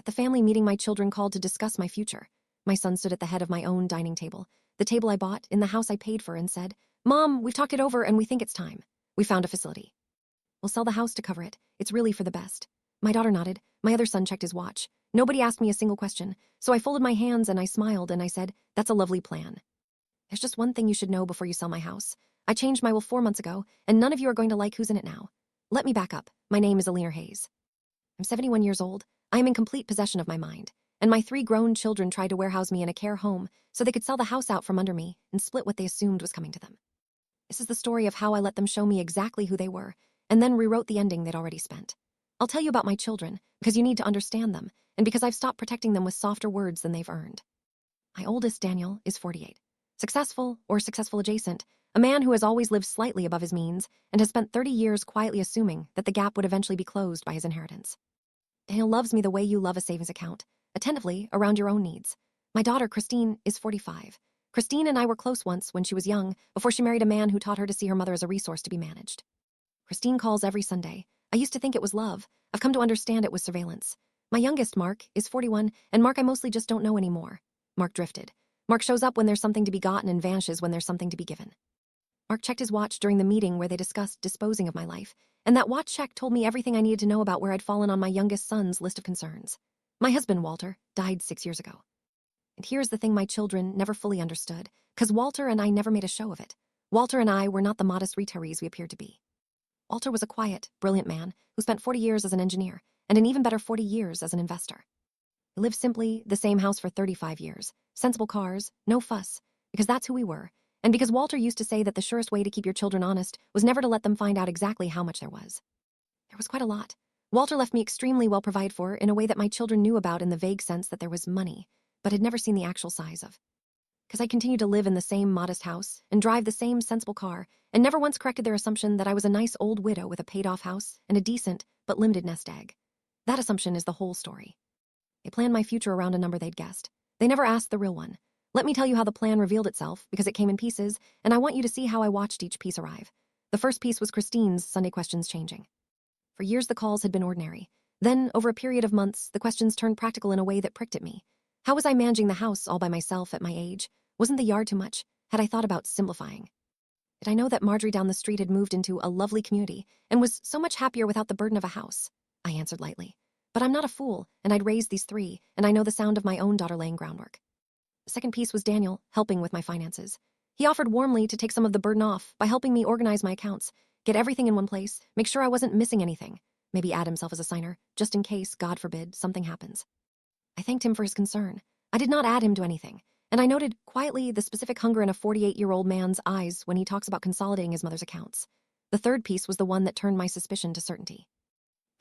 the family meeting my children called to discuss my future. My son stood at the head of my own dining table, the table I bought in the house I paid for, and said, "Mom, we've talked it over and we think it's time. We found a facility. We'll sell the house to cover it. It's really for the best." My daughter nodded. My other son checked his watch. Nobody asked me a single question, so I folded my hands and I smiled and I said, "That's a lovely plan. There's just one thing you should know before you sell my house. I changed my will 4 months ago, and none of you are going to like who's in it now. Let me back up. My name is Alina Hayes. I'm 71 years old. I am in complete possession of my mind, and my 3 grown children tried to warehouse me in a care home so they could sell the house out from under me and split what they assumed was coming to them. This is the story of how I let them show me exactly who they were, and then rewrote the ending they'd already spent. I'll tell you about my children, because you need to understand them, and because I've stopped protecting them with softer words than they've earned. My oldest, Daniel, is 48. Successful, or successful adjacent, a man who has always lived slightly above his means and has spent 30 years quietly assuming that the gap would eventually be closed by his inheritance. Daniel loves me the way you love a savings account, attentively around your own needs. My daughter, Christine, is 45. Christine and I were close once when she was young, before she married a man who taught her to see her mother as a resource to be managed. Christine calls every Sunday. I used to think it was love. I've come to understand it was surveillance. My youngest, Mark, is 41, and Mark I mostly just don't know anymore. Mark drifted. Mark shows up when there's something to be gotten and vanishes when there's something to be given. Mark checked his watch during the meeting where they discussed disposing of my life, and that watch check told me everything I needed to know about where I'd fallen on my youngest son's list of concerns. My husband, Walter, died 6 years ago. And here's the thing my children never fully understood, because Walter and I never made a show of it. Walter and I were not the modest retirees we appeared to be. Walter was a quiet, brilliant man who spent 40 years as an engineer, and an even better 40 years as an investor. He lived simply, the same house for 35 years, sensible cars, no fuss, because that's who we were, and because Walter used to say that the surest way to keep your children honest was never to let them find out exactly how much there was. There was quite a lot. Walter left me extremely well provided for in a way that my children knew about in the vague sense that there was money, but had never seen the actual size of. Because I continued to live in the same modest house and drive the same sensible car, and never once corrected their assumption that I was a nice old widow with a paid-off house and a decent but limited nest egg. That assumption is the whole story. They planned my future around a number they'd guessed. They never asked the real one. Let me tell you how the plan revealed itself, because it came in pieces, and I want you to see how I watched each piece arrive. The first piece was Christine's Sunday questions changing. For years the calls had been ordinary. Then, over a period of months, the questions turned practical in a way that pricked at me. How was I managing the house all by myself at my age? Wasn't the yard too much? Had I thought about simplifying? Did I know that Marjorie down the street had moved into a lovely community and was so much happier without the burden of a house? I answered lightly. But I'm not a fool, and I'd raised these 3, and I know the sound of my own daughter laying groundwork. The second piece was Daniel, helping with my finances. He offered warmly to take some of the burden off by helping me organize my accounts, get everything in one place, make sure I wasn't missing anything, maybe add himself as a signer, just in case, God forbid, something happens. I thanked him for his concern. I did not add him to anything, and I noted quietly the specific hunger in a 48-year-old man's eyes when he talks about consolidating his mother's accounts. The third piece was the one that turned my suspicion to certainty.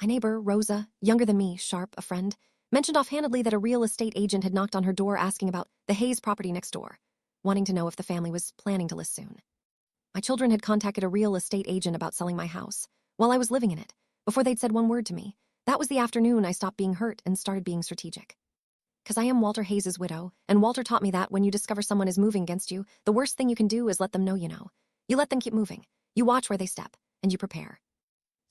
My neighbor, Rosa, younger than me, sharp, a friend, mentioned offhandedly that a real estate agent had knocked on her door asking about the Hayes property next door, wanting to know if the family was planning to list soon. My children had contacted a real estate agent about selling my house, while I was living in it, before they'd said one word to me. That was the afternoon I stopped being hurt and started being strategic. Because I am Walter Hayes' widow, and Walter taught me that when you discover someone is moving against you, the worst thing you can do is let them know you know. You let them keep moving. You watch where they step, and you prepare.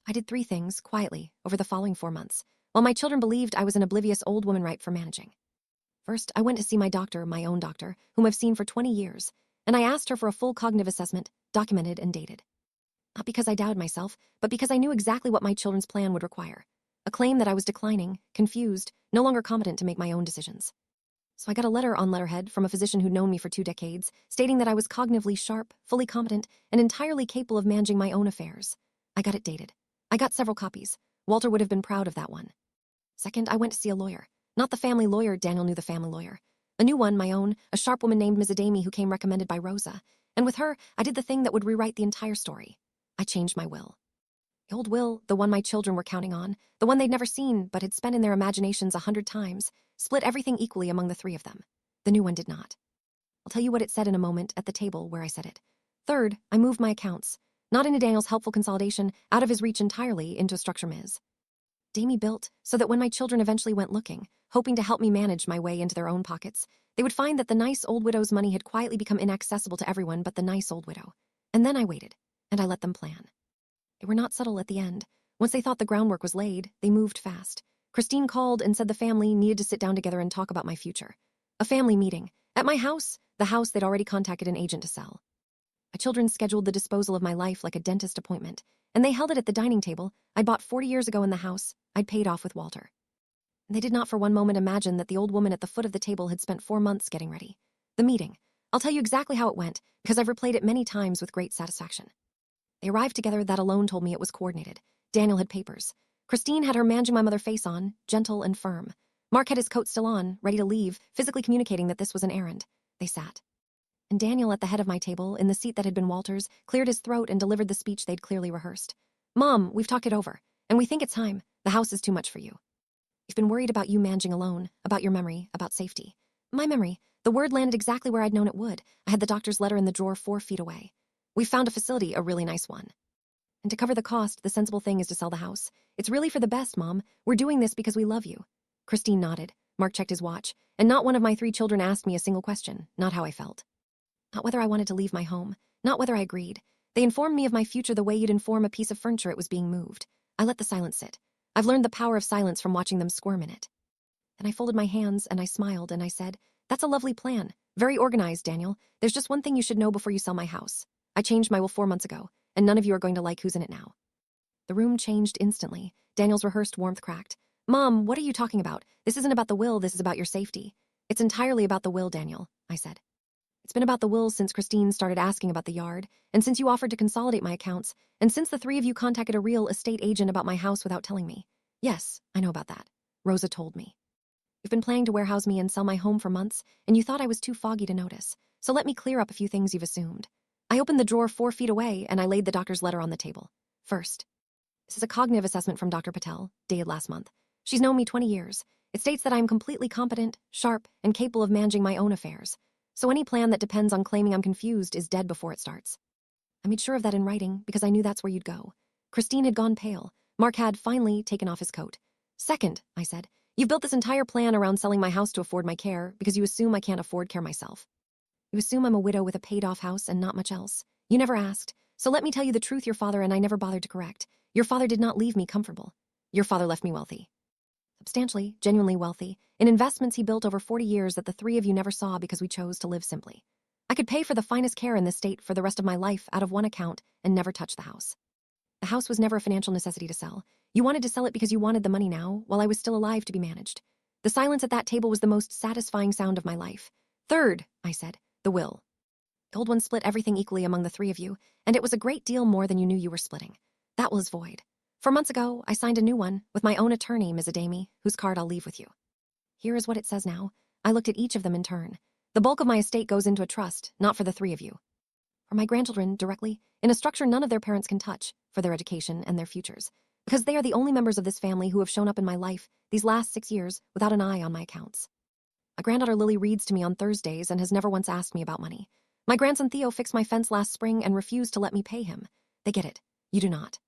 I did 3 things, quietly, over the following 4 months, while my children believed I was an oblivious old woman ripe for managing. First, I went to see my doctor, my own doctor, whom I've seen for 20 years, and I asked her for a full cognitive assessment, documented and dated. Not because I doubted myself, but because I knew exactly what my children's plan would require. A claim that I was declining, confused, no longer competent to make my own decisions. So I got a letter on letterhead from a physician who'd known me for 2 decades, stating that I was cognitively sharp, fully competent, and entirely capable of managing my own affairs. I got it dated. I got several copies. Walter would have been proud of that one. Second, I went to see a lawyer. Not the family lawyer, Daniel knew the family lawyer. A new one, my own, a sharp woman named Ms. Adami who came recommended by Rosa. And with her, I did the thing that would rewrite the entire story. I changed my will. The old will, the one my children were counting on, the one they'd never seen but had spent in their imaginations 100 times, split everything equally among the 3 of them. The new one did not. I'll tell you what it said in a moment at the table where I said it. Third, I moved my accounts, not into Daniel's helpful consolidation, out of his reach entirely, into a structure Ms. Damie built so that when my children eventually went looking, hoping to help me manage my way into their own pockets, they would find that the nice old widow's money had quietly become inaccessible to everyone but the nice old widow. And then I waited, and I let them plan. They were not subtle at the end. Once they thought the groundwork was laid, they moved fast. Christine called and said the family needed to sit down together and talk about my future. A family meeting. At my house, the house they'd already contacted an agent to sell. My children scheduled the disposal of my life like a dentist appointment, and they held it at the dining table I'd bought 40 years ago in the house I'd paid off with Walter. They did not for one moment imagine that the old woman at the foot of the table had spent 4 months getting ready. The meeting. I'll tell you exactly how it went, because I've replayed it many times with great satisfaction. They arrived together, that alone told me it was coordinated. Daniel had papers. Christine had her managing my mother face on, gentle and firm. Mark had his coat still on, ready to leave, physically communicating that this was an errand. They sat. And Daniel, at the head of my table, in the seat that had been Walter's, cleared his throat and delivered the speech they'd clearly rehearsed. Mom, we've talked it over, and we think it's time. The house is too much for you. We've been worried about you managing alone, about your memory, about safety. My memory, the word landed exactly where I'd known it would. I had the doctor's letter in the drawer 4 feet away. We found a facility, a really nice one. And to cover the cost, the sensible thing is to sell the house. It's really for the best, Mom. We're doing this because we love you. Christine nodded. Mark checked his watch, and not one of my 3 children asked me a single question, not how I felt. Not whether I wanted to leave my home, not whether I agreed. They informed me of my future the way you'd inform a piece of furniture it was being moved. I let the silence sit. I've learned the power of silence from watching them squirm in it. Then I folded my hands and I smiled and I said, "That's a lovely plan. Very organized, Daniel. There's just one thing you should know before you sell my house. I changed my will 4 months ago, and none of you are going to like who's in it now." The room changed instantly. Daniel's rehearsed warmth cracked. "Mom, what are you talking about? This isn't about the will, this is about your safety." "It's entirely about the will, Daniel," I said. "It's been about the will since Christine started asking about the yard, and since you offered to consolidate my accounts, and since the 3 of you contacted a real estate agent about my house without telling me." "Yes, I know about that," Rosa told me. "You've been planning to warehouse me and sell my home for months, and you thought I was too foggy to notice. So let me clear up a few things you've assumed." I opened the drawer 4 feet away, and I laid the doctor's letter on the table. First, this is a cognitive assessment from Dr. Patel, dated last month. She's known me 20 years. It states that I am completely competent, sharp, and capable of managing my own affairs. So any plan that depends on claiming I'm confused is dead before it starts. I made sure of that in writing because I knew that's where you'd go. Christine had gone pale. Mark had finally taken off his coat. "Second," I said, "you've built this entire plan around selling my house to afford my care because you assume I can't afford care myself. You assume I'm a widow with a paid-off house and not much else. You never asked. So let me tell you the truth, your father and I never bothered to correct. Your father did not leave me comfortable. Your father left me wealthy. Substantially, genuinely wealthy, in investments he built over 40 years that the 3 of you never saw because we chose to live simply. I could pay for the finest care in this state for the rest of my life out of one account and never touch the house. The house was never a financial necessity to sell. You wanted to sell it because you wanted the money now, while I was still alive to be managed. The silence at that table was the most satisfying sound of my life. Third," I said, "the will. The old one split everything equally among the 3 of you, and it was a great deal more than you knew you were splitting. That will is void. 4 months ago, I signed a new one with my own attorney, Ms. Adami, whose card I'll leave with you. Here is what it says now." I looked at each of them in turn. "The bulk of my estate goes into a trust, not for the 3 of you. For my grandchildren, directly, in a structure none of their parents can touch, for their education and their futures. Because they are the only members of this family who have shown up in my life these last 6 years without an eye on my accounts. My granddaughter Lily reads to me on Thursdays and has never once asked me about money. My grandson Theo fixed my fence last spring and refused to let me pay him. They get it. You do not.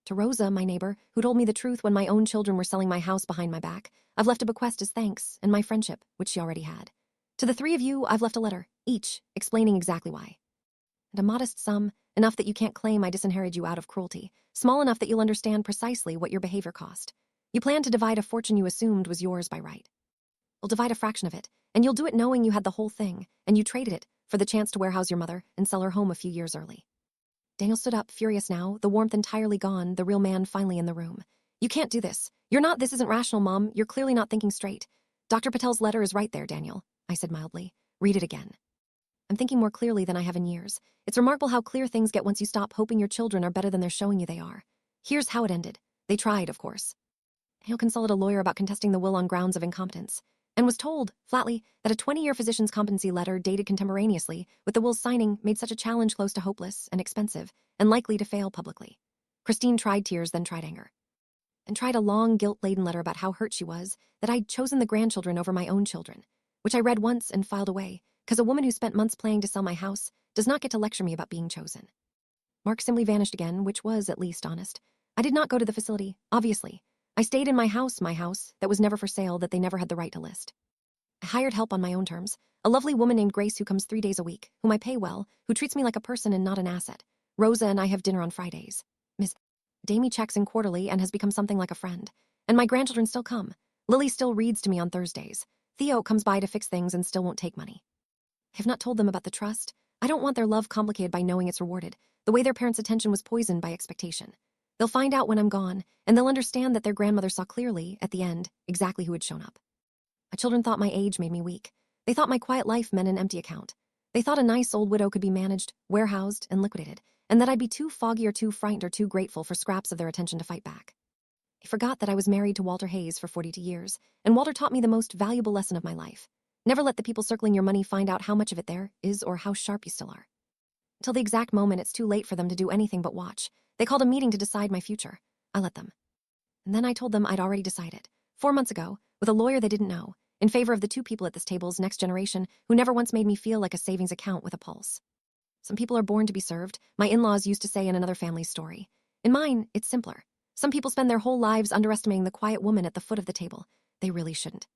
To Rosa, my neighbor, who told me the truth when my own children were selling my house behind my back, I've left a bequest as thanks and my friendship, which she already had. To the 3 of you, I've left a letter, each, explaining exactly why. And a modest sum, enough that you can't claim I disinherited you out of cruelty, small enough that you'll understand precisely what your behavior cost. You planned to divide a fortune you assumed was yours by right. We'll divide a fraction of it, and you'll do it knowing you had the whole thing, and you traded it for the chance to warehouse your mother and sell her home a few years early." Daniel stood up, furious now, the warmth entirely gone, the real man finally in the room. "You can't do this. This isn't rational, Mom. You're clearly not thinking straight. Dr. Patel's letter is right there, Daniel," I said mildly. "Read it again." "I'm thinking more clearly than I have in years. It's remarkable how clear things get once you stop hoping your children are better than they're showing you they are. Here's how it ended. They tried, of course. Daniel consulted a lawyer about contesting the will on grounds of incompetence, and was told, flatly, that a 20-year physician's competency letter dated contemporaneously with the will's signing made such a challenge close to hopeless and expensive and likely to fail publicly. Christine tried tears, then tried anger, and tried a long, guilt-laden letter about how hurt she was that I'd chosen the grandchildren over my own children, which I read once and filed away, because a woman who spent months planning to sell my house does not get to lecture me about being chosen. Mark simply vanished again, which was at least honest. I did not go to the facility, obviously. I stayed in my house, that was never for sale, that they never had the right to list. I hired help on my own terms, a lovely woman named Grace who comes 3 days a week, whom I pay well, who treats me like a person and not an asset. Rosa and I have dinner on Fridays. Ms. Damie checks in quarterly and has become something like a friend. And my grandchildren still come. Lily still reads to me on Thursdays. Theo comes by to fix things and still won't take money. I have not told them about the trust. I don't want their love complicated by knowing it's rewarded, the way their parents' attention was poisoned by expectation. They'll find out when I'm gone, and they'll understand that their grandmother saw clearly, at the end, exactly who had shown up. My children thought my age made me weak. They thought my quiet life meant an empty account. They thought a nice old widow could be managed, warehoused, and liquidated, and that I'd be too foggy or too frightened or too grateful for scraps of their attention to fight back. I forgot that I was married to Walter Hayes for 42 years, and Walter taught me the most valuable lesson of my life. Never let the people circling your money find out how much of it there is or how sharp you still are. Until the exact moment it's too late for them to do anything but watch. They called a meeting to decide my future. I let them. And then I told them I'd already decided, 4 months ago, with a lawyer they didn't know, in favor of the 2 people at this table's next generation who never once made me feel like a savings account with a pulse. Some people are born to be served, my in-laws used to say in another family's story. In mine, it's simpler. Some people spend their whole lives underestimating the quiet woman at the foot of the table. They really shouldn't.